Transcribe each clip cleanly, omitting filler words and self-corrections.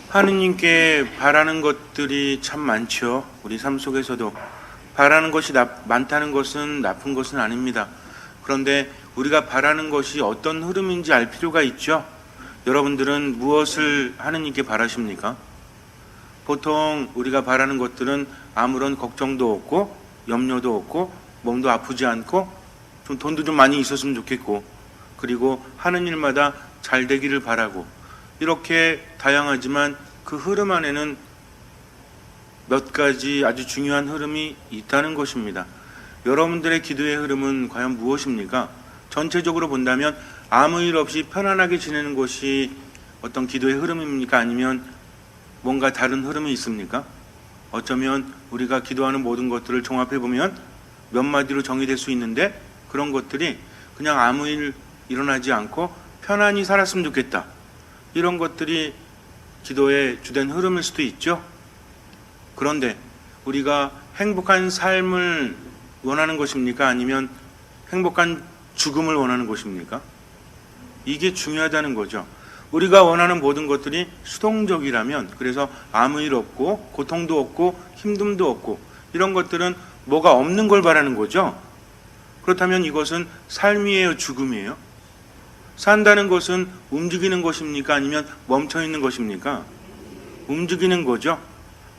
하느님께 바라는 것들이 참 많죠. 우리 삶 속에서도 바라는 것이 많다는 것은 나쁜 것은 아닙니다. 그런데 우리가 바라는 것이 어떤 흐름인지 알 필요가 있죠. 여러분들은 무엇을 하느님께 바라십니까? 보통 우리가 바라는 것들은 아무런 걱정도 없고 염려도 없고 몸도 아프지 않고 좀 돈도 좀 많이 있었으면 좋겠고, 그리고 하는 일마다 잘 되기를 바라고, 이렇게 다양하지만 그 흐름 안에는 몇 가지 아주 중요한 흐름이 있다는 것입니다. 여러분들의 기도의 흐름은 과연 무엇입니까? 전체적으로 본다면 아무 일 없이 편안하게 지내는 것이 어떤 기도의 흐름입니까? 아니면 뭔가 다른 흐름이 있습니까? 어쩌면 우리가 기도하는 모든 것들을 종합해보면 몇 마디로 정의될 수 있는데, 그런 것들이 그냥 아무 일 일어나지 않고 편안히 살았으면 좋겠다, 이런 것들이 기도의 주된 흐름일 수도 있죠. 그런데 우리가 행복한 삶을 원하는 것입니까? 아니면 행복한 죽음을 원하는 것입니까? 이게 중요하다는 거죠. 우리가 원하는 모든 것들이 수동적이라면, 그래서 아무 일 없고 고통도 없고 힘듦도 없고 이런 것들은 뭐가 없는 걸 바라는 거죠. 그렇다면 이것은 삶이에요, 죽음이에요? 산다는 것은 움직이는 것입니까? 아니면 멈춰 있는 것입니까? 움직이는 거죠.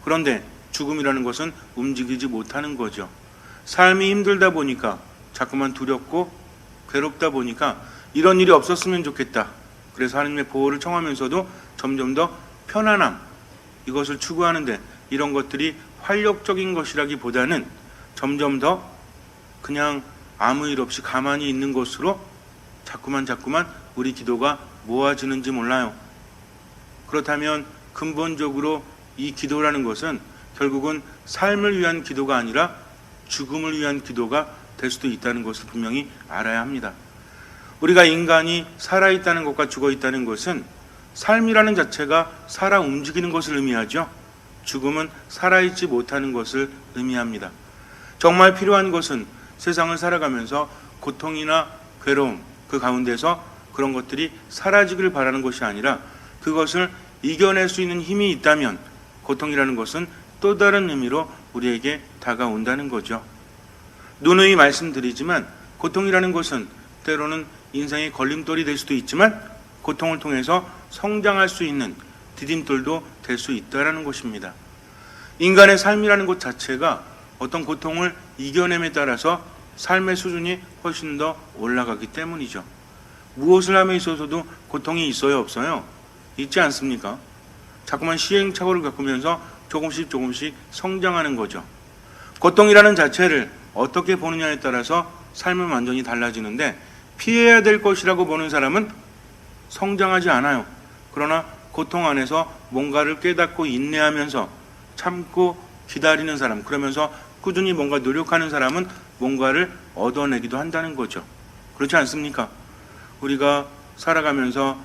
그런데 죽음이라는 것은 움직이지 못하는 거죠. 삶이 힘들다 보니까, 자꾸만 두렵고 괴롭다 보니까 이런 일이 없었으면 좋겠다, 그래서 하나님의 보호를 청하면서도 점점 더 편안함, 이것을 추구하는데, 이런 것들이 활력적인 것이라기보다는 점점 더 그냥 아무 일 없이 가만히 있는 것으로 자꾸만 우리 기도가 모아지는지 몰라요. 그렇다면 근본적으로 이 기도라는 것은 결국은 삶을 위한 기도가 아니라 죽음을 위한 기도가 될 수도 있다는 것을 분명히 알아야 합니다. 우리가 인간이 살아있다는 것과 죽어있다는 것은, 삶이라는 자체가 살아 움직이는 것을 의미하죠. 죽음은 살아있지 못하는 것을 의미합니다. 정말 필요한 것은 세상을 살아가면서 고통이나 괴로움, 그 가운데서 그런 것들이 사라지기를 바라는 것이 아니라, 그것을 이겨낼 수 있는 힘이 있다면 고통이라는 것은 또 다른 의미로 우리에게 다가온다는 거죠. 누누이 말씀드리지만 고통이라는 것은 때로는 인생의 걸림돌이 될 수도 있지만, 고통을 통해서 성장할 수 있는 디딤돌도 될 수 있다는 것입니다. 인간의 삶이라는 것 자체가 어떤 고통을 이겨냄에 따라서 삶의 수준이 훨씬 더 올라가기 때문이죠. 무엇을 함에 있어서도 고통이 있어요, 없어요? 있지 않습니까? 자꾸만 시행착오를 겪으면서 조금씩 성장하는 거죠. 고통이라는 자체를 어떻게 보느냐에 따라서 삶은 완전히 달라지는데, 피해야 될 것이라고 보는 사람은 성장하지 않아요. 그러나 고통 안에서 뭔가를 깨닫고 인내하면서 참고 기다리는 사람, 그러면서 꾸준히 뭔가 노력하는 사람은 뭔가를 얻어내기도 한다는 거죠. 그렇지 않습니까? 우리가 살아가면서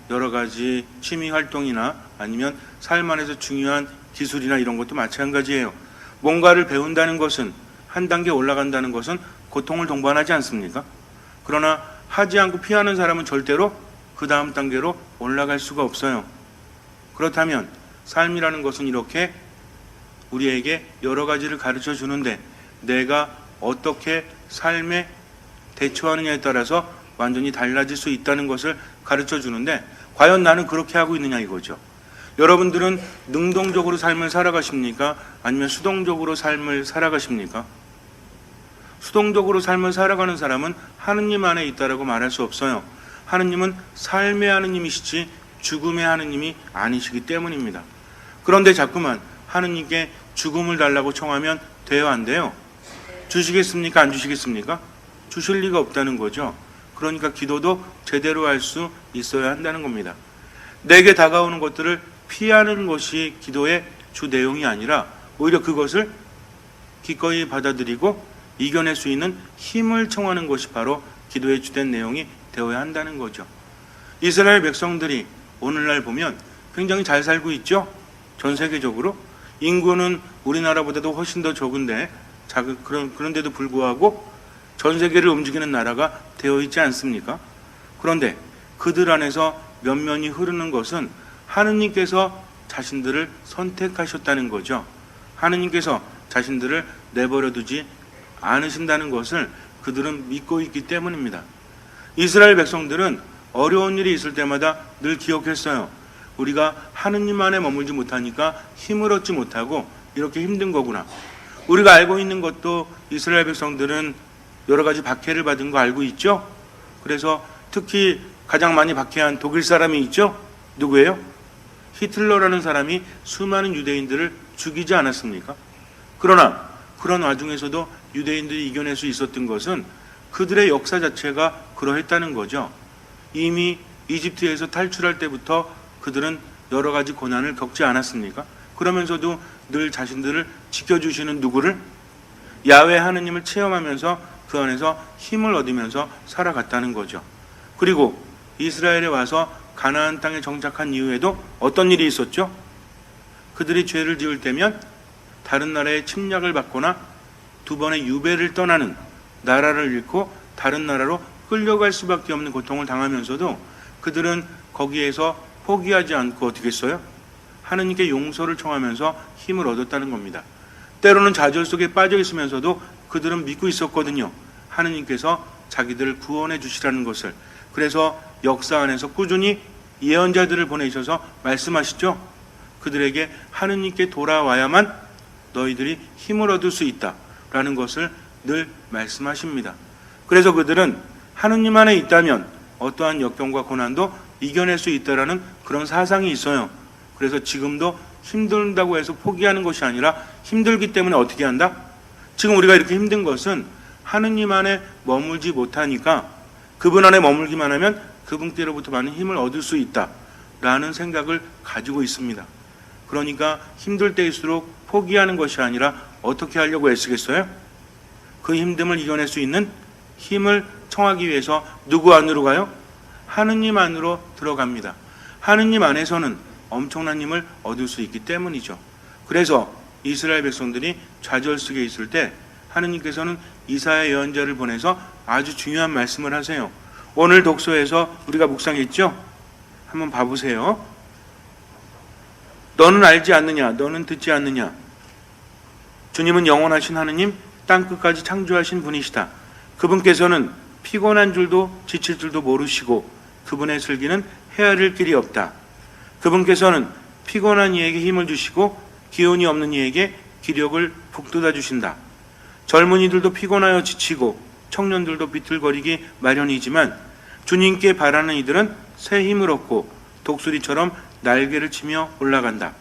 여러 가지 취미 활동이나 아니면 삶 안에서 중요한 기술이나 이런 것도 마찬가지예요. 뭔가를 배운다는 것은, 한 단계 올라간다는 것은 고통을 동반하지 않습니까? 그러나 하지 않고 피하는 사람은 절대로 그 다음 단계로 올라갈 수가 없어요. 그렇다면 삶이라는 것은 이렇게 우리에게 여러 가지를 가르쳐 주는데, 내가 어떻게 삶에 대처하느냐에 따라서 완전히 달라질 수 있다는 것을 가르쳐 주는데, 과연 나는 그렇게 하고 있느냐 이거죠. 여러분들은 능동적으로 삶을 살아가십니까? 아니면 수동적으로 삶을 살아가십니까? 수동적으로 삶을 살아가는 사람은 하느님 안에 있다라고 말할 수 없어요. 하느님은 삶의 하느님이시지 죽음의 하느님이 아니시기 때문입니다. 그런데 자꾸만 하느님께 죽음을 달라고 청하면 돼요, 안 돼요? 주시겠습니까? 안 주시겠습니까? 주실 리가 없다는 거죠. 그러니까 기도도 제대로 할 수 있어야 한다는 겁니다. 내게 다가오는 것들을 피하는 것이 기도의 주 내용이 아니라, 오히려 그것을 기꺼이 받아들이고 이겨낼 수 있는 힘을 청하는 것이 바로 기도의 주된 내용이 되어야 한다는 거죠. 이스라엘 백성들이 오늘날 보면 굉장히 잘 살고 있죠. 전 세계적으로 인구는 우리나라보다도 훨씬 더 적은데, 그런데도 불구하고 전 세계를 움직이는 나라가 되어 있지 않습니까? 그런데 그들 안에서 면면이 흐르는 것은 하느님께서 자신들을 선택하셨다는 거죠. 하느님께서 자신들을 내버려 두지 않으신다는 것을 그들은 믿고 있기 때문입니다. 이스라엘 백성들은 어려운 일이 있을 때마다 늘 기억했어요. 우리가 하느님 안에 머물지 못하니까 힘을 얻지 못하고 이렇게 힘든 거구나. 우리가 알고 있는 것도 이스라엘 백성들은 여러 가지 박해를 받은 거 알고 있죠? 그래서 특히 가장 많이 박해한 독일 사람이 있죠? 누구예요? 히틀러라는 사람이 수많은 유대인들을 죽이지 않았습니까? 그러나 그런 와중에서도 유대인들이 이겨낼 수 있었던 것은 그들의 역사 자체가 그러했다는 거죠. 이미 이집트에서 탈출할 때부터 그들은 여러 가지 고난을 겪지 않았습니까? 그러면서도 늘 자신들을 지켜주시는 누구를? 야훼 하느님을 체험하면서 그 안에서 힘을 얻으면서 살아갔다는 거죠. 그리고 이스라엘에 와서 가나안 땅에 정착한 이후에도 어떤 일이 있었죠? 그들이 죄를 지을 때면 다른 나라의 침략을 받거나 두 번의 유배를 떠나는, 나라를 잃고 다른 나라로 끌려갈 수밖에 없는 고통을 당하면서도 그들은 거기에서 포기하지 않고 어떻게 했어요? 하느님께 용서를 청하면서 힘을 얻었다는 겁니다. 때로는 좌절 속에 빠져 있으면서도 그들은 믿고 있었거든요. 하느님께서 자기들을 구원해 주시라는 것을. 그래서 역사 안에서 꾸준히 예언자들을 보내셔서 말씀하시죠. 그들에게 하느님께 돌아와야만 너희들이 힘을 얻을 수 있다라는 것을 늘 말씀하십니다. 그래서 그들은 하느님 안에 있다면 어떠한 역경과 고난도 이겨낼 수 있다라는 그런 사상이 있어요. 그래서 지금도 힘들다고 해서 포기하는 것이 아니라 힘들기 때문에 어떻게 한다? 지금 우리가 이렇게 힘든 것은 하느님 안에 머물지 못하니까 그분 안에 머물기만 하면 그분께로부터 많은 힘을 얻을 수 있다라는 생각을 가지고 있습니다. 그러니까 힘들 때일수록 포기하는 것이 아니라 어떻게 하려고 애쓰겠어요? 그 힘듦을 이겨낼 수 있는 힘을 청하기 위해서 누구 안으로 가요? 하느님 안으로 들어갑니다. 하느님 안에서는 엄청난 힘을 얻을 수 있기 때문이죠. 그래서 이스라엘 백성들이 좌절 속에 있을 때 하느님께서는 이사야 예언자를 보내서 아주 중요한 말씀을 하세요. 오늘 독서에서 우리가 묵상했죠? 한번 봐보세요. 너는 알지 않느냐? 너는 듣지 않느냐? 주님은 영원하신 하느님, 땅끝까지 창조하신 분이시다. 그분께서는 피곤한 줄도 지칠 줄도 모르시고 그분의 슬기는 헤아릴 길이 없다. 그분께서는 피곤한 이에게 힘을 주시고 기운이 없는 이에게 기력을 북돋아 주신다. 젊은이들도 피곤하여 지치고 청년들도 비틀거리기 마련이지만 주님께 바라는 이들은 새 힘을 얻고 독수리처럼 날개를 치며 올라간다.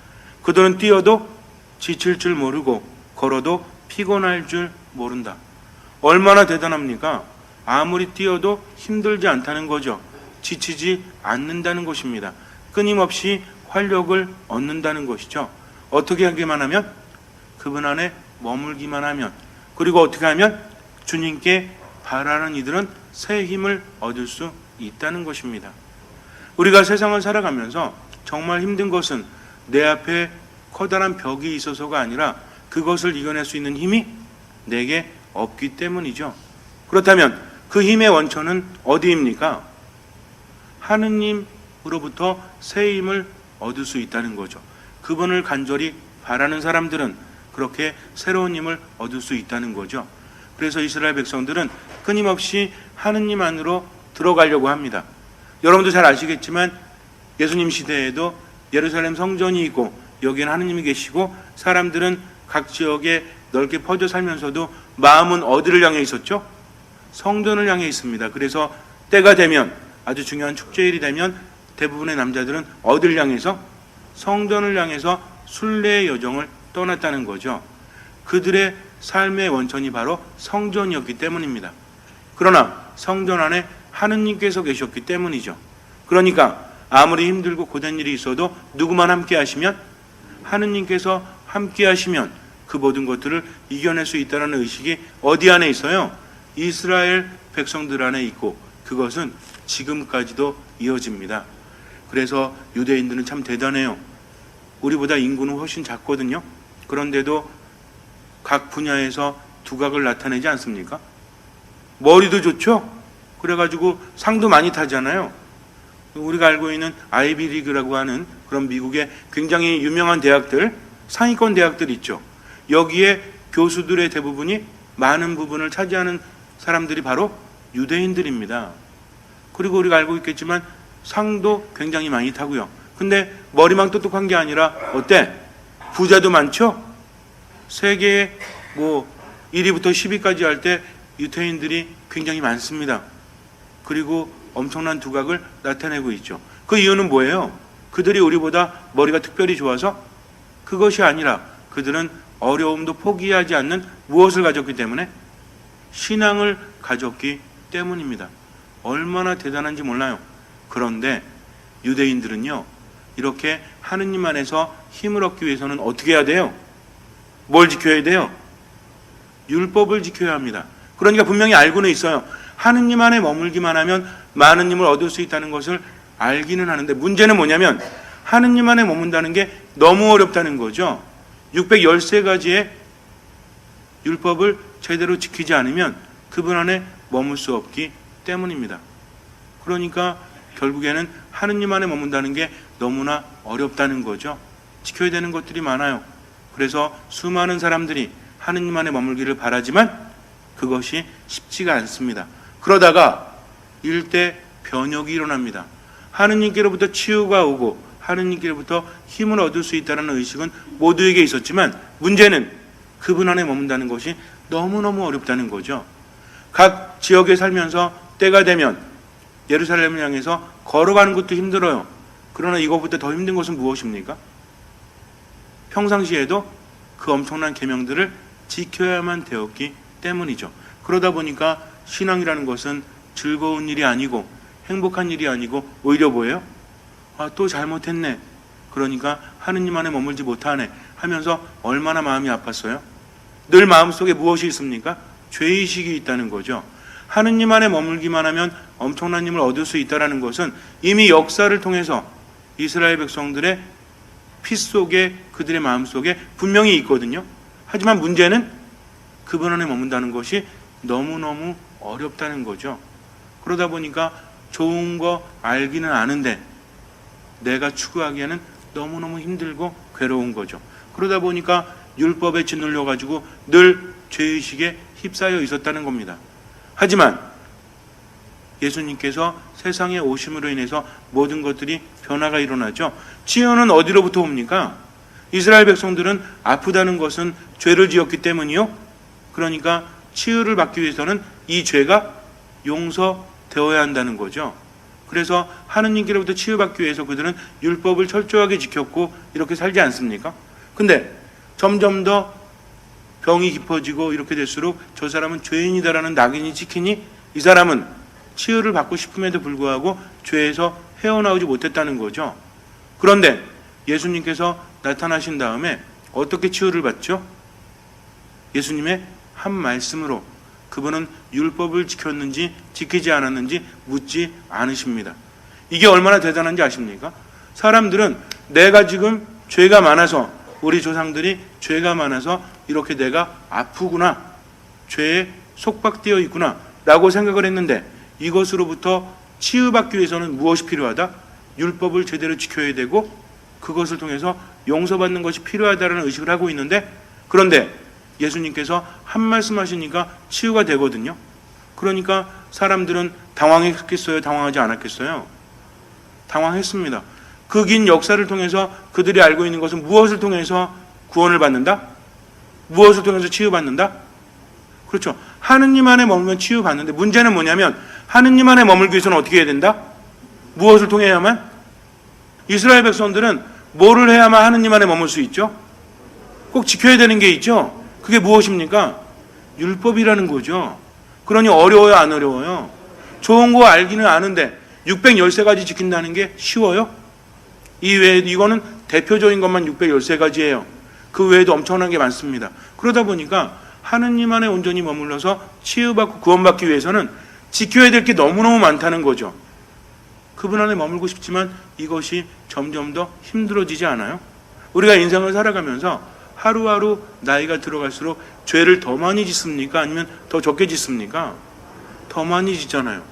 그들은 뛰어도 지칠 줄 모르고 걸어도 피곤할 줄 모른다. 얼마나 대단합니까? 아무리 뛰어도 힘들지 않다는 거죠. 지치지 않는다는 것입니다. 끊임없이 활력을 얻는다는 것이죠. 어떻게 하기만 하면? 그분 안에 머물기만 하면. 그리고 어떻게 하면? 주님께 바라는 이들은 새 힘을 얻을 수 있다는 것입니다. 우리가 세상을 살아가면서 정말 힘든 것은 내 앞에 커다란 벽이 있어서가 아니라 그것을 이겨낼 수 있는 힘이 내게 없기 때문이죠. 그렇다면 그 힘의 원천은 어디입니까? 하느님으로부터 새 힘을 얻을 수 있다는 거죠. 그분을 간절히 바라는 사람들은 그렇게 새로운 힘을 얻을 수 있다는 거죠. 그래서 이스라엘 백성들은 끊임없이 하느님 안으로 들어가려고 합니다. 여러분도 잘 아시겠지만 예수님 시대에도 예루살렘 성전이 있고 여기에는 하느님이 계시고 사람들은 각 지역에 넓게 퍼져 살면서도 마음은 어디를 향해 있었죠? 성전을 향해 있습니다. 그래서 때가 되면 아주 중요한 축제일이 되면 대부분의 남자들은 어디를 향해서? 성전을 향해서 순례의 여정을 떠났다는 거죠. 그들의 삶의 원천이 바로 성전이었기 때문입니다. 그러나 성전 안에 하느님께서 계셨기 때문이죠. 그러니까 아무리 힘들고 고된 일이 있어도 누구만 함께 하시면? 하느님께서 함께 하시면 그 모든 것들을 이겨낼 수 있다는 의식이 어디 안에 있어요? 이스라엘 백성들 안에 있고 그것은 지금까지도 이어집니다. 그래서 유대인들은 참 대단해요. 우리보다 인구는 훨씬 작거든요. 그런데도 각 분야에서 두각을 나타내지 않습니까? 머리도 좋죠? 그래가지고 상도 많이 타잖아요. 우리가 알고 있는 아이비리그라고 하는 그럼 미국의 굉장히 유명한 대학들, 상위권 대학들 있죠. 여기에 교수들의 대부분이 많은 부분을 차지하는 사람들이 바로 유대인들입니다. 그리고 우리가 알고 있겠지만 상도 굉장히 많이 타고요. 근데 머리만 똑똑한 게 아니라 어때? 부자도 많죠? 세계에 1위부터 10위까지 할 때 유대인들이 굉장히 많습니다. 그리고 엄청난 두각을 나타내고 있죠. 그 이유는 뭐예요? 그들이 우리보다 머리가 특별히 좋아서? 그것이 아니라 그들은 어려움도 포기하지 않는 무엇을 가졌기 때문에? 신앙을 가졌기 때문입니다. 얼마나 대단한지 몰라요. 그런데 유대인들은요, 이렇게 하느님 안에서 힘을 얻기 위해서는 어떻게 해야 돼요? 뭘 지켜야 돼요? 율법을 지켜야 합니다. 그러니까 분명히 알고는 있어요. 하느님 안에 머물기만 하면 많은 힘을 얻을 수 있다는 것을 알기는 하는데, 문제는 뭐냐면 하느님 안에 머문다는 게 너무 어렵다는 거죠. 613가지의 율법을 제대로 지키지 않으면 그분 안에 머물 수 없기 때문입니다. 그러니까 결국에는 하느님 안에 머문다는 게 너무나 어렵다는 거죠. 지켜야 되는 것들이 많아요. 그래서 수많은 사람들이 하느님 안에 머물기를 바라지만 그것이 쉽지가 않습니다. 그러다가 일대 변혁이 일어납니다. 하느님께로부터 치유가 오고 하느님께로부터 힘을 얻을 수 있다는 의식은 모두에게 있었지만 문제는 그분 안에 머문다는 것이 너무너무 어렵다는 거죠. 각 지역에 살면서 때가 되면 예루살렘을 향해서 걸어가는 것도 힘들어요. 그러나 이것보다 더 힘든 것은 무엇입니까? 평상시에도 그 엄청난 계명들을 지켜야만 되었기 때문이죠. 그러다 보니까 신앙이라는 것은 즐거운 일이 아니고 행복한 일이 아니고 오히려 뭐예요? 또 잘못했네. 그러니까 하느님 안에 머물지 못하네 하면서 얼마나 마음이 아팠어요? 늘 마음속에 무엇이 있습니까? 죄의식이 있다는 거죠. 하느님 안에 머물기만 하면 엄청난 힘을 얻을 수 있다는 것은 이미 역사를 통해서 이스라엘 백성들의 피 속에 그들의 마음 속에 분명히 있거든요. 하지만 문제는 그분 안에 머문다는 것이 너무너무 어렵다는 거죠. 그러다 보니까 좋은 거 알기는 아는데 내가 추구하기에는 너무너무 힘들고 괴로운 거죠. 그러다 보니까 율법에 짓눌려 가지고 늘 죄의식에 휩싸여 있었다는 겁니다. 하지만 예수님께서 세상에 오심으로 인해서 모든 것들이 변화가 일어나죠. 치유는 어디로부터 옵니까? 이스라엘 백성들은 아프다는 것은 죄를 지었기 때문이요. 그러니까 치유를 받기 위해서는 이 죄가 용서되어야 한다는 거죠. 그래서 하느님께로부터 치유받기 위해서 그들은 율법을 철저하게 지켰고 이렇게 살지 않습니까? 근데 점점 더 병이 깊어지고 이렇게 될수록 저 사람은 죄인이다라는 낙인이 찍히니 이 사람은 치유를 받고 싶음에도 불구하고 죄에서 헤어나오지 못했다는 거죠. 그런데 예수님께서 나타나신 다음에 어떻게 치유를 받죠? 예수님의 한 말씀으로 그분은 율법을 지켰는지 지키지 않았는지 묻지 않으십니다. 이게 얼마나 대단한지 아십니까? 사람들은 내가 지금 죄가 많아서 우리 조상들이 죄가 많아서 이렇게 내가 아프구나, 죄에 속박되어 있구나 라고 생각을 했는데 이것으로부터 치유받기 위해서는 무엇이 필요하다? 율법을 제대로 지켜야 되고 그것을 통해서 용서받는 것이 필요하다는 의식을 하고 있는데 그런데 예수님께서 한 말씀 하시니까 치유가 되거든요. 그러니까 사람들은 당황했겠어요? 당황하지 않았겠어요? 당황했습니다. 그 긴 역사를 통해서 그들이 알고 있는 것은 무엇을 통해서 구원을 받는다? 무엇을 통해서 치유받는다? 그렇죠. 하느님 안에 머물면 치유받는데 문제는 뭐냐면 하느님 안에 머물기 위해서는 어떻게 해야 된다? 무엇을 통해야만? 이스라엘 백성들은 뭐를 해야만 하느님 안에 머물 수 있죠? 꼭 지켜야 되는 게 있죠? 그게 무엇입니까? 율법이라는 거죠. 그러니 어려워요, 안 어려워요? 좋은 거 알기는 아는데 613가지 지킨다는 게 쉬워요? 이 외에 이거는 대표적인 것만 613가지예요. 그 외에도 엄청난 게 많습니다. 그러다 보니까 하느님 안에 온전히 머물러서 치유받고 구원받기 위해서는 지켜야 될 게 너무너무 많다는 거죠. 그분 안에 머물고 싶지만 이것이 점점 더 힘들어지지 않아요? 우리가 인생을 살아가면서 하루하루 나이가 들어갈수록 죄를 더 많이 짓습니까? 아니면 더 적게 짓습니까? 더 많이 짓잖아요.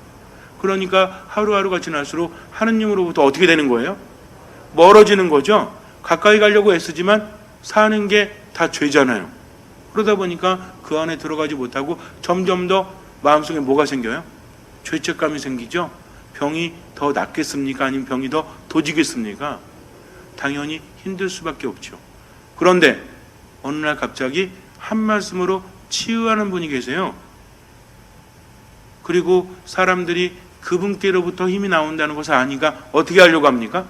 그러니까 하루하루가 지날수록 하느님으로부터 어떻게 되는 거예요? 멀어지는 거죠. 가까이 가려고 애쓰지만 사는 게 다 죄잖아요. 그러다 보니까 그 안에 들어가지 못하고 점점 더 마음속에 뭐가 생겨요? 죄책감이 생기죠. 병이 더 낫겠습니까? 아니면 병이 더 도지겠습니까? 당연히 힘들 수밖에 없죠. 그런데 어느 날 갑자기 한 말씀으로 치유하는 분이 계세요. 그리고 사람들이 그분께로부터 힘이 나온다는 것을 아니까 어떻게 하려고 합니까?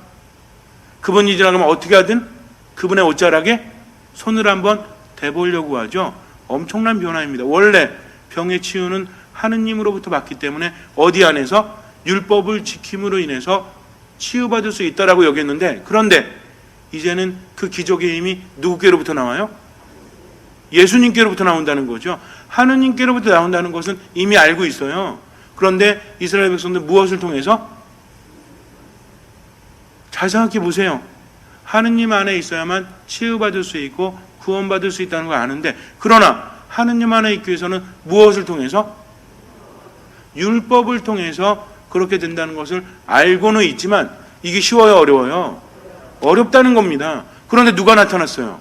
그분이 지나가면 어떻게 하든 그분의 옷자락에 손을 한번 대보려고 하죠. 엄청난 변화입니다. 원래 병의 치유는 하느님으로부터 받기 때문에 어디 안에서? 율법을 지킴으로 인해서 치유받을 수 있다라고 여겼는데, 그런데 이제는 그 기적의 힘이 누구께로부터 나와요? 예수님께로부터 나온다는 거죠. 하느님께로부터 나온다는 것은 이미 알고 있어요. 그런데 이스라엘 백성들 무엇을 통해서? 잘 생각해 보세요. 하느님 안에 있어야만 치유받을 수 있고 구원받을 수 있다는 걸 아는데, 그러나 하느님 안에 있기 위해서는 무엇을 통해서? 율법을 통해서 그렇게 된다는 것을 알고는 있지만 이게 쉬워요, 어려워요? 어렵다는 겁니다. 그런데 누가 나타났어요?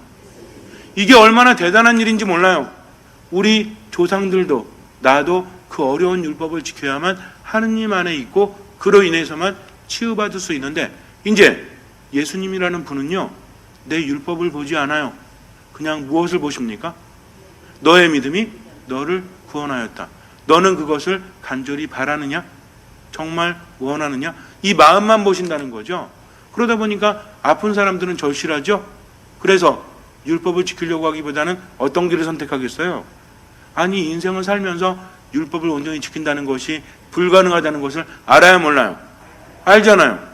이게 얼마나 대단한 일인지 몰라요. 우리 조상들도 나도 그 어려운 율법을 지켜야만 하느님 안에 있고 그로 인해서만 치유받을 수 있는데, 이제 예수님이라는 분은요, 내 율법을 보지 않아요. 그냥 무엇을 보십니까? 너의 믿음이 너를 구원하였다. 너는 그것을 간절히 바라느냐? 정말 원하느냐? 이 마음만 보신다는 거죠. 그러다 보니까 아픈 사람들은 절실하죠. 그래서 율법을 지키려고 하기보다는 어떤 길을 선택하겠어요? 아니, 인생을 살면서 율법을 온전히 지킨다는 것이 불가능하다는 것을 알아야 몰라요? 알잖아요.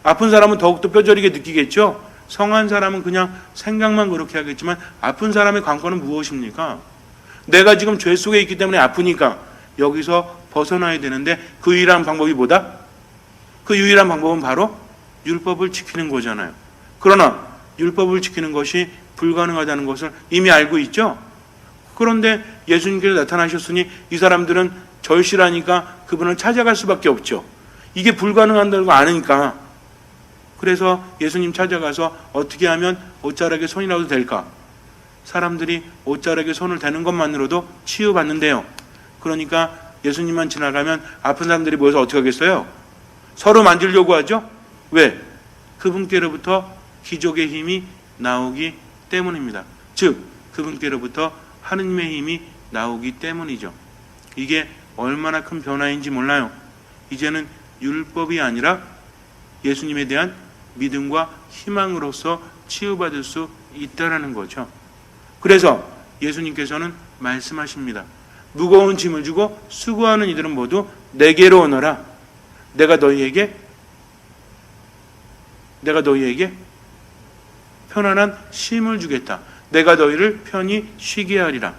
아픈 사람은 더욱더 뼈저리게 느끼겠죠. 성한 사람은 그냥 생각만 그렇게 하겠지만 아픈 사람의 관건은 무엇입니까? 내가 지금 죄 속에 있기 때문에 아프니까 여기서 벗어나야 되는데 그 유일한 방법이 뭐다? 그 유일한 방법은 바로 율법을 지키는 거잖아요. 그러나 율법을 지키는 것이 불가능하다는 것을 이미 알고 있죠. 그런데 예수님께서 나타나셨으니 이 사람들은 절실하니까 그분을 찾아갈 수밖에 없죠. 이게 불가능한다는 거 아니까. 그래서 예수님 찾아가서 어떻게 하면 옷자락에 손이라도 댈까? 사람들이 옷자락에 손을 대는 것만으로도 치유받는데요. 그러니까 예수님만 지나가면 아픈 사람들이 모여서 어떻게 하겠어요? 서로 만지려고 하죠? 왜? 그분께로부터 기적의 힘이 나오기 때문입니다. 즉, 그분께로부터 하느님의 힘이 나오기 때문이죠. 이게 얼마나 큰 변화인지 몰라요. 이제는 율법이 아니라 예수님에 대한 믿음과 희망으로서 치유받을 수 있다라는 거죠. 그래서 예수님께서는 말씀하십니다. 무거운 짐을 주고 수고하는 이들은 모두 내게로 오너라. 내가 너희에게 편안한 쉼을 주겠다. 내가 너희를 편히 쉬게 하리라.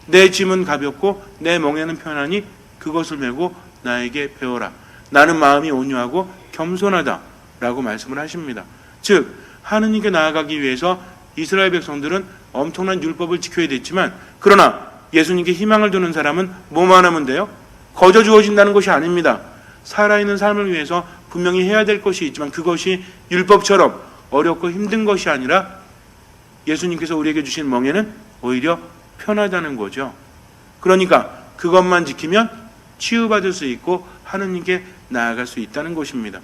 내 짐은 가볍고 내 멍에는 편하니 그것을 메고 나에게 배워라. 나는 마음이 온유하고 겸손하다 라고 말씀을 하십니다. 즉, 하느님께 나아가기 위해서 이스라엘 백성들은 엄청난 율법을 지켜야 됐지만, 그러나 예수님께 희망을 두는 사람은 뭐만 하면 돼요? 거저 주어진다는 것이 아닙니다. 살아있는 삶을 위해서 분명히 해야 될 것이 있지만 그것이 율법처럼 어렵고 힘든 것이 아니라 예수님께서 우리에게 주신 멍에는 오히려 편하다는 거죠. 그러니까 그것만 지키면 치유받을 수 있고 하느님께 나아갈 수 있다는 것입니다.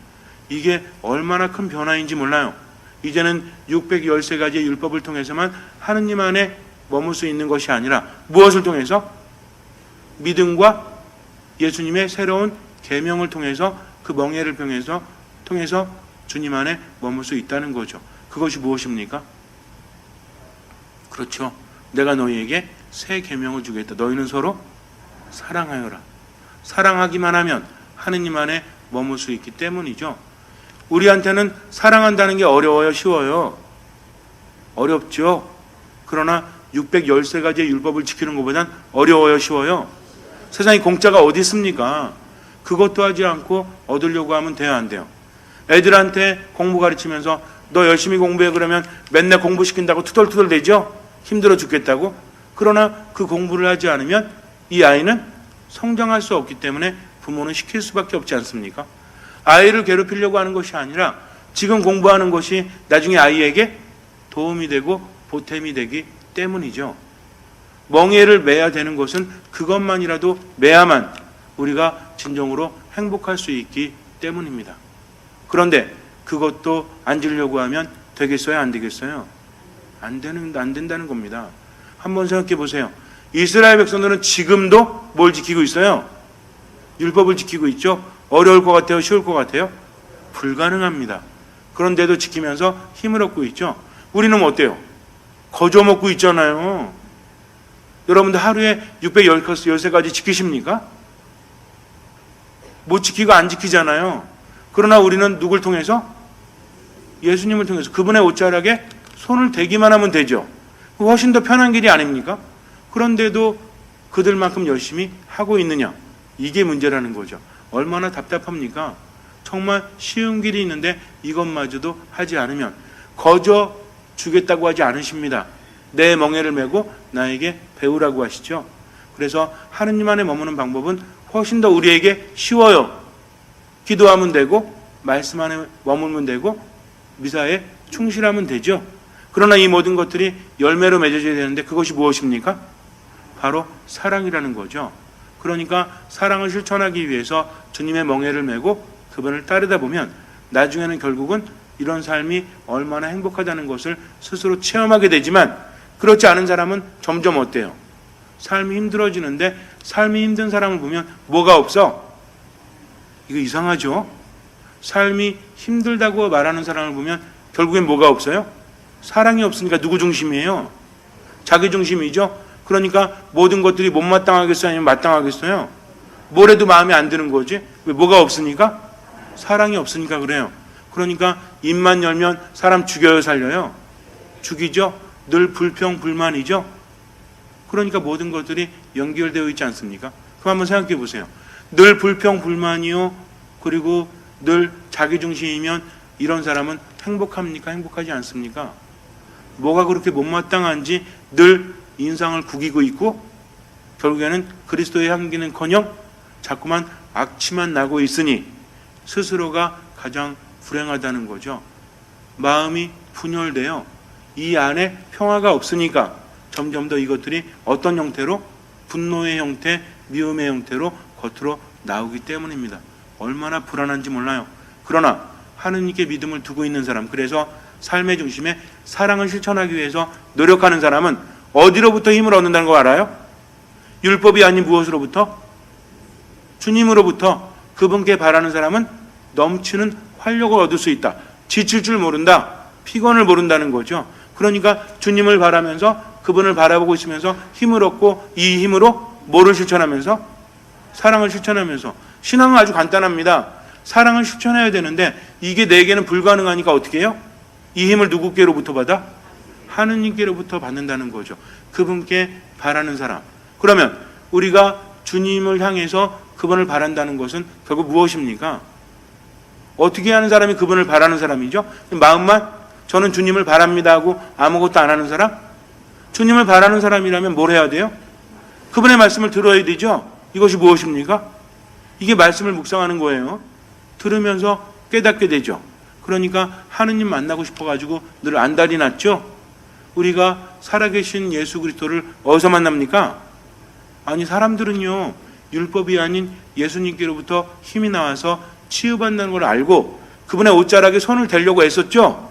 이게 얼마나 큰 변화인지 몰라요. 이제는 613가지의 율법을 통해서만 하느님 안에 머물 수 있는 것이 아니라 무엇을 통해서? 믿음과 예수님의 새로운 계명을 통해서 그 멍에를 통해서 주님 안에 머물 수 있다는 거죠. 그것이 무엇입니까? 그렇죠. 내가 너희에게 새 계명을 주겠다. 너희는 서로 사랑하여라. 사랑하기만 하면 하느님 안에 머물 수 있기 때문이죠. 우리한테는 사랑한다는 게 어려워요, 쉬워요? 어렵죠. 그러나 613가지의 율법을 지키는 것보단 어려워요, 쉬워요? 세상에 공짜가 어디 있습니까? 그것도 하지 않고 얻으려고 하면 돼요, 안 돼요? 애들한테 공부 가르치면서 너 열심히 공부해 그러면 맨날 공부시킨다고 투덜투덜 대죠? 힘들어 죽겠다고? 그러나 그 공부를 하지 않으면 이 아이는 성장할 수 없기 때문에 부모는 시킬 수밖에 없지 않습니까? 아이를 괴롭히려고 하는 것이 아니라 지금 공부하는 것이 나중에 아이에게 도움이 되고 보탬이 되기 때문이죠. 멍에를 매야 되는 것은 그것만이라도 매야만 우리가 진정으로 행복할 수 있기 때문입니다. 그런데 그것도 안 지려고 하면 되겠어요? 안 되겠어요? 안 된다는 겁니다. 한번 생각해 보세요. 이스라엘 백성들은 지금도 뭘 지키고 있어요? 율법을 지키고 있죠? 어려울 것 같아요? 쉬울 것 같아요? 불가능합니다. 그런데도 지키면서 힘을 얻고 있죠? 우리는 어때요? 거저 먹고 있잖아요. 여러분들 하루에 613가지 지키십니까? 못 지키고 안 지키잖아요. 그러나 우리는 누굴 통해서? 예수님을 통해서 그분의 옷자락에 손을 대기만 하면 되죠. 훨씬 더 편한 길이 아닙니까? 그런데도 그들만큼 열심히 하고 있느냐? 이게 문제라는 거죠. 얼마나 답답합니까? 정말 쉬운 길이 있는데 이것마저도 하지 않으면 거저 주겠다고 하지 않으십니다. 내 멍에를 메고 나에게 배우라고 하시죠. 그래서 하느님 안에 머무는 방법은 훨씬 더 우리에게 쉬워요. 기도하면 되고 말씀 안에 머물면 되고 미사에 충실하면 되죠. 그러나 이 모든 것들이 열매로 맺어져야 되는데 그것이 무엇입니까? 바로 사랑이라는 거죠. 그러니까 사랑을 실천하기 위해서 주님의 멍에를 메고 그분을 따르다 보면 나중에는 결국은 이런 삶이 얼마나 행복하다는 것을 스스로 체험하게 되지만 그렇지 않은 사람은 점점 어때요? 삶이 힘들어지는데 삶이 힘든 사람을 보면 뭐가 없어? 이거 이상하죠? 삶이 힘들다고 말하는 사람을 보면 결국엔 뭐가 없어요? 사랑이 없으니까 누구 중심이에요? 자기 중심이죠? 그러니까 모든 것들이 못마땅하겠어요? 아니면 마땅하겠어요? 뭘 해도 마음에 안 드는 거지? 왜 뭐가 없으니까? 사랑이 없으니까 그래요. 그러니까 입만 열면 사람 죽여요, 살려요? 죽이죠? 늘 불평, 불만이죠? 그러니까 모든 것들이 연결되어 있지 않습니까? 그럼 한번 생각해 보세요. 늘 불평, 불만이요. 그리고 늘 자기중심이면 이런 사람은 행복합니까? 행복하지 않습니까? 뭐가 그렇게 못마땅한지 늘 인상을 구기고 있고 결국에는 그리스도의 향기는커녕 자꾸만 악취만 나고 있으니 스스로가 가장 불행하다는 거죠. 마음이 분열돼요. 이 안에 평화가 없으니까 점점 더 이것들이 어떤 형태로? 분노의 형태, 미움의 형태로 겉으로 나오기 때문입니다. 얼마나 불안한지 몰라요. 그러나 하느님께 믿음을 두고 있는 사람, 그래서 삶의 중심에 사랑을 실천하기 위해서 노력하는 사람은 어디로부터 힘을 얻는다는 거 알아요? 율법이 아닌 무엇으로부터? 주님으로부터. 그분께 바라는 사람은 넘치는 활력을 얻을 수 있다. 지칠 줄 모른다. 피곤을 모른다는 거죠. 그러니까 주님을 바라면서 그분을 바라보고 있으면서 힘을 얻고 이 힘으로 뭐를 실천하면서? 사랑을 실천하면서. 신앙은 아주 간단합니다. 사랑을 실천해야 되는데 이게 내게는 불가능하니까 어떻게 해요? 이 힘을 누구께로부터 받아? 하느님께로부터 받는다는 거죠. 그분께 바라는 사람. 그러면 우리가 주님을 향해서 그분을 바란다는 것은 결국 무엇입니까? 어떻게 하는 사람이 그분을 바라는 사람이죠? 마음만 저는 주님을 바랍니다 하고 아무것도 안 하는 사람? 주님을 바라는 사람이라면 뭘 해야 돼요? 그분의 말씀을 들어야 되죠? 이것이 무엇입니까? 이게 말씀을 묵상하는 거예요. 들으면서 깨닫게 되죠. 그러니까 하느님 만나고 싶어가지고 늘 안달이 났죠? 우리가 살아계신 예수 그리스도를 어디서 만납니까? 아니 사람들은요 율법이 아닌 예수님께로부터 힘이 나와서 치유받는 걸 알고 그분의 옷자락에 손을 대려고 애썼죠?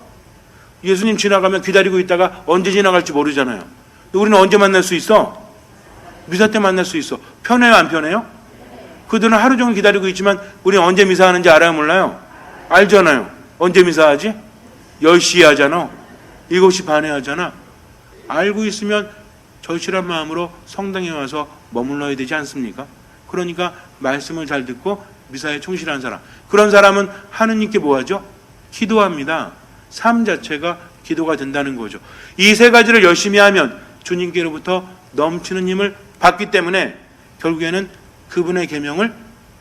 예수님 지나가면 기다리고 있다가 언제 지나갈지 모르잖아요. 우리는 언제 만날 수 있어? 미사 때 만날 수 있어. 편해요 안 편해요? 그들은 하루 종일 기다리고 있지만 우리는 언제 미사하는지 알아요 몰라요? 알잖아요. 언제 미사하지? 10시에 하잖아. 7시 반에 하잖아. 알고 있으면 절실한 마음으로 성당에 와서 머물러야 되지 않습니까? 그러니까 말씀을 잘 듣고 미사에 충실한 사람, 그런 사람은 하느님께 뭐하죠? 기도합니다. 삶 자체가 기도가 된다는 거죠. 이 세 가지를 열심히 하면 주님께로부터 넘치는 힘을 받기 때문에 결국에는 그분의 계명을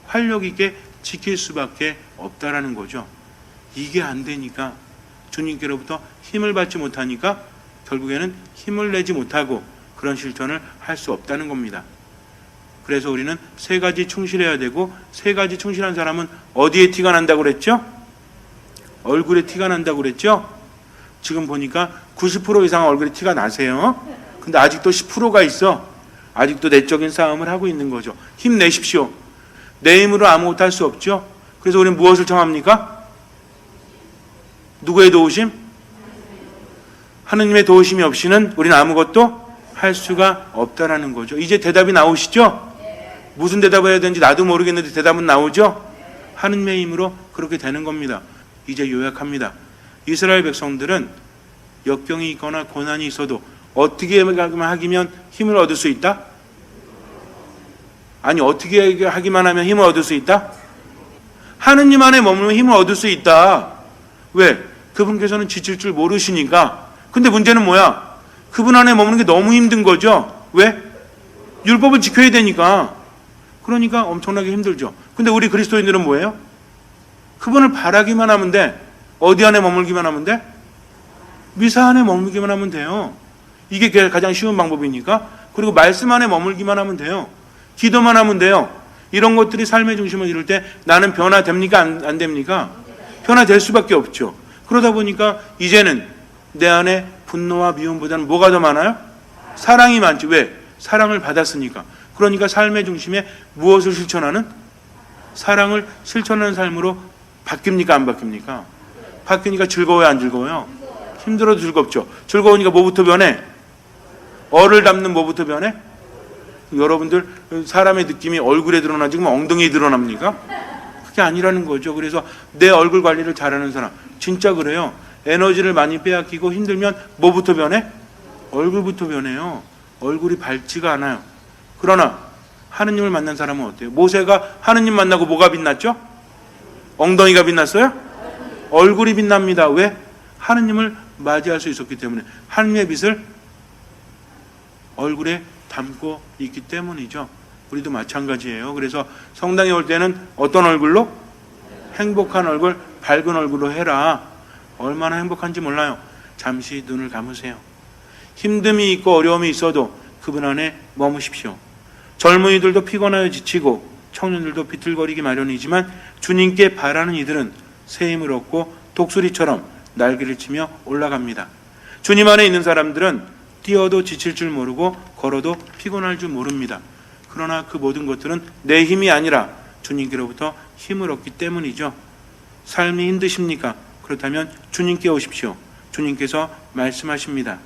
활력 있게 지킬 수밖에 없다라는 거죠. 이게 안 되니까 주님께로부터 힘을 받지 못하니까 결국에는 힘을 내지 못하고 그런 실천을 할 수 없다는 겁니다. 그래서 우리는 세 가지 충실해야 되고 세 가지 충실한 사람은 어디에 티가 난다고 그랬죠? 얼굴에 티가 난다고 그랬죠? 지금 보니까 90% 이상 얼굴에 티가 나세요. 근데 아직도 10%가 있어. 아직도 내적인 싸움을 하고 있는 거죠. 힘내십시오. 내 힘으로 아무것도 할 수 없죠. 그래서 우리는 무엇을 청합니까? 누구의 도우심? 하느님의 도우심이 없이는 우리는 아무것도 할 수가 없다라는 거죠. 이제 대답이 나오시죠? 무슨 대답을 해야 되는지 나도 모르겠는데 대답은 나오죠? 하느님의 힘으로 그렇게 되는 겁니다. 이제 요약합니다. 이스라엘 백성들은 역경이 있거나 고난이 있어도 어떻게 하기만 힘을 얻을 수 있다? 아니, 어떻게 하기만 하면 힘을 얻을 수 있다? 하느님 안에 머물면 힘을 얻을 수 있다. 왜? 그분께서는 지칠 줄 모르시니까. 근데 문제는 뭐야? 그분 안에 머무는 게 너무 힘든 거죠. 왜? 율법을 지켜야 되니까. 그러니까 엄청나게 힘들죠. 근데 우리 그리스도인들은 뭐예요? 그분을 바라기만 하면 돼. 어디 안에 머물기만 하면 돼? 미사 안에 머물기만 하면 돼요. 이게 가장 쉬운 방법이니까. 그리고 말씀 안에 머물기만 하면 돼요. 기도만 하면 돼요. 이런 것들이 삶의 중심을 이룰 때 나는 변화됩니까? 안 됩니까? 변화될 수밖에 없죠. 그러다 보니까 이제는 내 안에 분노와 미움보다는 뭐가 더 많아요? 사랑이 많지. 왜? 사랑을 받았으니까. 그러니까 삶의 중심에 무엇을 실천하는? 사랑을 실천하는 삶으로 바뀝니까? 안 바뀝니까? 바뀌니까 즐거워요? 안 즐거워요? 힘들어도 즐겁죠. 즐거우니까 뭐부터 변해? 얼을 담는 뭐부터 변해? 여러분들 사람의 느낌이 얼굴에 드러나지 그럼 엉덩이에 드러납니까? 그게 아니라는 거죠. 그래서 내 얼굴 관리를 잘하는 사람 진짜 그래요. 에너지를 많이 빼앗기고 힘들면 뭐부터 변해? 얼굴부터 변해요. 얼굴이 밝지가 않아요. 그러나 하느님을 만난 사람은 어때요? 모세가 하느님 만나고 뭐가 빛났죠? 엉덩이가 빛났어요? 얼굴이 빛납니다. 왜? 하느님을 맞이할 수 있었기 때문에. 하느님의 빛을 얼굴에 담고 있기 때문이죠. 우리도 마찬가지예요. 그래서 성당에 올 때는 어떤 얼굴로? 행복한 얼굴, 밝은 얼굴로 해라. 얼마나 행복한지 몰라요. 잠시 눈을 감으세요. 힘듦이 있고 어려움이 있어도 그분 안에 머무십시오. 젊은이들도 피곤하여 지치고 청년들도 비틀거리기 마련이지만 주님께 바라는 이들은 새 힘을 얻고 독수리처럼 날개를 치며 올라갑니다. 주님 안에 있는 사람들은 뛰어도 지칠 줄 모르고 걸어도 피곤할 줄 모릅니다. 그러나 그 모든 것들은 내 힘이 아니라 주님께로부터 힘을 얻기 때문이죠. 삶이 힘드십니까? 그렇다면 주님께 오십시오. 주님께서 말씀하십니다.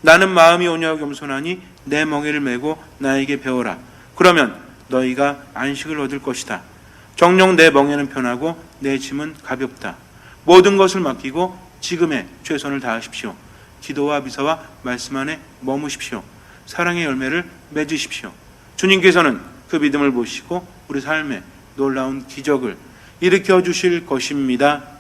나는 마음이 온유하고 겸손하니 내 멍에를 메고 나에게 배워라. 그러면 너희가 안식을 얻을 것이다. 정녕 내 멍에는 편하고 내 짐은 가볍다. 모든 것을 맡기고 지금의 최선을 다하십시오. 기도와 미사와 말씀 안에 머무십시오. 사랑의 열매를 맺으십시오. 주님께서는 그 믿음을 보시고 우리 삶에 놀라운 기적을 일으켜 주실 것입니다.